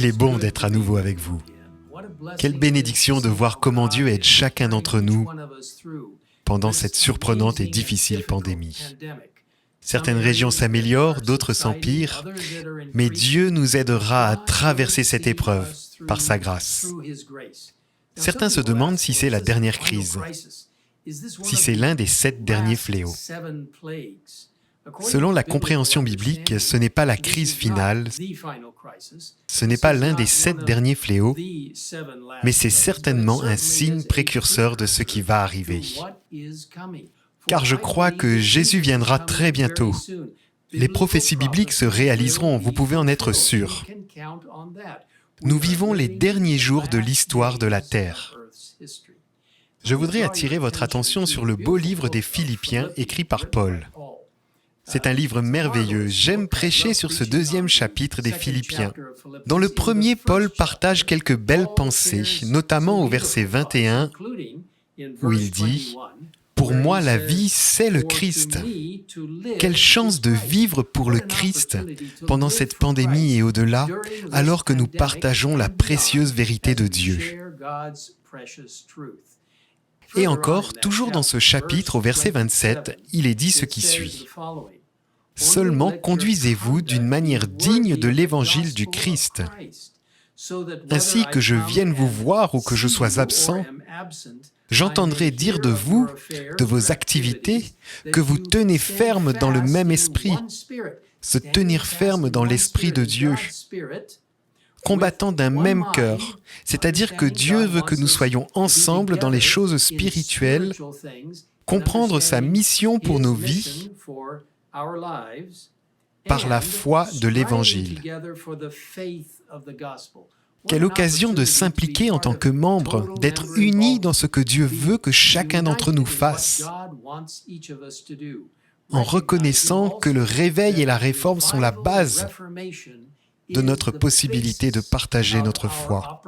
Il est bon d'être à nouveau avec vous. Quelle bénédiction de voir comment Dieu aide chacun d'entre nous pendant cette surprenante et difficile pandémie. Certaines régions s'améliorent, d'autres s'empirent, mais Dieu nous aidera à traverser cette épreuve par sa grâce. Certains se demandent si c'est la dernière crise, si c'est l'un des 7 derniers fléaux. Selon la compréhension biblique, ce n'est pas la crise finale, ce n'est pas l'un des 7 derniers fléaux, mais c'est certainement un signe précurseur de ce qui va arriver. Car je crois que Jésus viendra très bientôt. Les prophéties bibliques se réaliseront, vous pouvez en être sûr. Nous vivons les derniers jours de l'histoire de la Terre. Je voudrais attirer votre attention sur le beau livre des Philippiens écrit par Paul. C'est un livre merveilleux. J'aime prêcher sur ce 2e chapitre des Philippiens. Dans le premier, Paul partage quelques belles pensées, notamment au verset 21, où il dit « Pour moi, la vie, c'est le Christ. Quelle chance de vivre pour le Christ pendant cette pandémie et au-delà, alors que nous partageons la précieuse vérité de Dieu. » Et encore, toujours dans ce chapitre, au verset 27, il est dit ce qui suit. « Seulement conduisez-vous d'une manière digne de l'évangile du Christ, ainsi que je vienne vous voir ou que je sois absent, j'entendrai dire de vous, de vos activités, que vous tenez ferme dans le même esprit, se tenir ferme dans l'esprit de Dieu, combattant d'un même cœur, c'est-à-dire que Dieu veut que nous soyons ensemble dans les choses spirituelles, comprendre sa mission pour nos vies par la foi de l'Évangile. Quelle occasion de s'impliquer en tant que membre, d'être unis dans ce que Dieu veut que chacun d'entre nous fasse, en reconnaissant que le réveil et la réforme sont la base de notre possibilité de partager notre foi.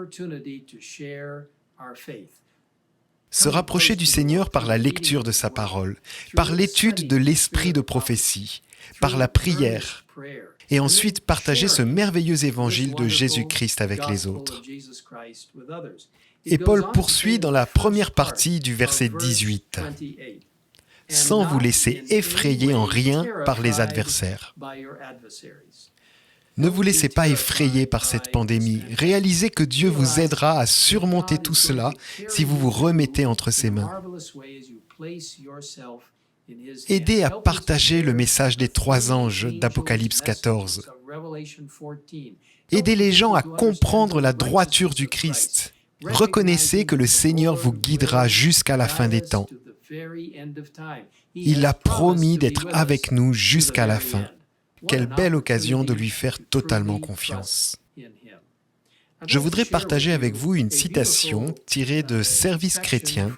Se rapprocher du Seigneur par la lecture de sa parole, par l'étude de l'esprit de prophétie, par la prière, et ensuite partager ce merveilleux évangile de Jésus-Christ avec les autres. Et Paul poursuit dans la première partie du verset 18. « Sans vous laisser effrayer en rien par les adversaires. » Ne vous laissez pas effrayer par cette pandémie. Réalisez que Dieu vous aidera à surmonter tout cela si vous vous remettez entre ses mains. Aidez à partager le message des 3 anges d'Apocalypse 14. Aidez les gens à comprendre la droiture du Christ. Reconnaissez que le Seigneur vous guidera jusqu'à la fin des temps. Il a promis d'être avec nous jusqu'à la fin. Quelle belle occasion de lui faire totalement confiance. Je voudrais partager avec vous une citation tirée de Service chrétien,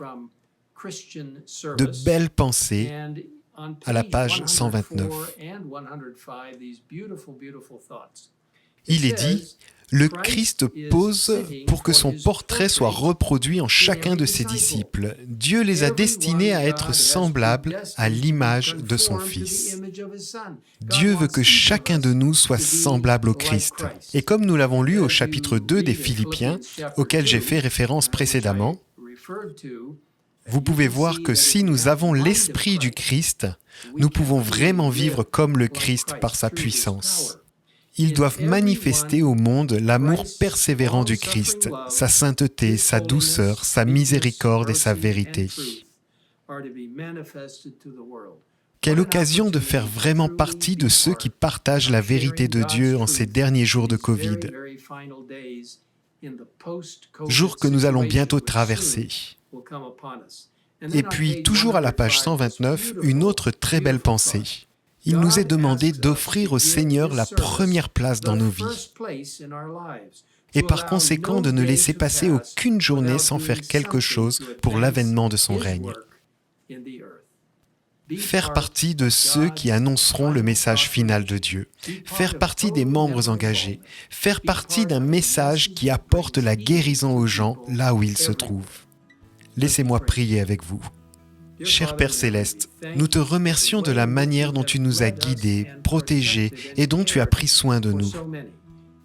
de belles pensées, à la page 129. Il est dit « Le Christ pose pour que son portrait soit reproduit en chacun de ses disciples. Dieu les a destinés à être semblables à l'image de son Fils. » Dieu veut que chacun de nous soit semblable au Christ. Et comme nous l'avons lu au chapitre 2 des Philippiens, auquel j'ai fait référence précédemment, vous pouvez voir que si nous avons l'esprit du Christ, nous pouvons vraiment vivre comme le Christ par sa puissance. Ils doivent manifester au monde l'amour persévérant du Christ, sa sainteté, sa douceur, sa miséricorde et sa vérité. Quelle occasion de faire vraiment partie de ceux qui partagent la vérité de Dieu en ces derniers jours de Covid, jours que nous allons bientôt traverser. Et puis, toujours à la page 129, une autre très belle pensée. Il nous est demandé d'offrir au Seigneur la première place dans nos vies. Et par conséquent, de ne laisser passer aucune journée sans faire quelque chose pour l'avènement de son règne. Faire partie de ceux qui annonceront le message final de Dieu. Faire partie des membres engagés. Faire partie d'un message qui apporte la guérison aux gens là où ils se trouvent. Laissez-moi prier avec vous. Cher Père Céleste, nous te remercions de la manière dont tu nous as guidés, protégés et dont tu as pris soin de nous.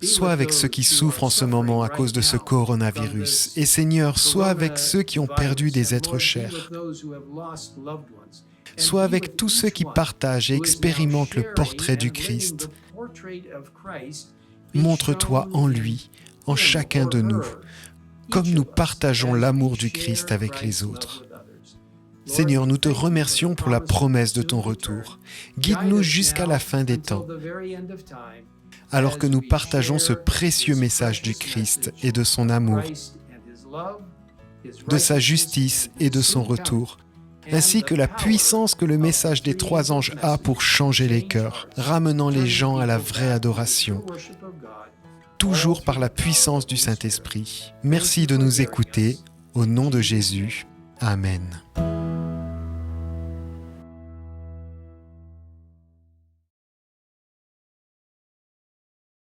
Sois avec ceux qui souffrent en ce moment à cause de ce coronavirus. Et Seigneur, sois avec ceux qui ont perdu des êtres chers. Sois avec tous ceux qui partagent et expérimentent le portrait du Christ. Montre-toi en lui, en chacun de nous, comme nous partageons l'amour du Christ avec les autres. Seigneur, nous te remercions pour la promesse de ton retour. Guide-nous jusqu'à la fin des temps, alors que nous partageons ce précieux message du Christ et de son amour, de sa justice et de son retour, ainsi que la puissance que le message des 3 anges a pour changer les cœurs, ramenant les gens à la vraie adoration, toujours par la puissance du Saint-Esprit. Merci de nous écouter. Au nom de Jésus. Amen.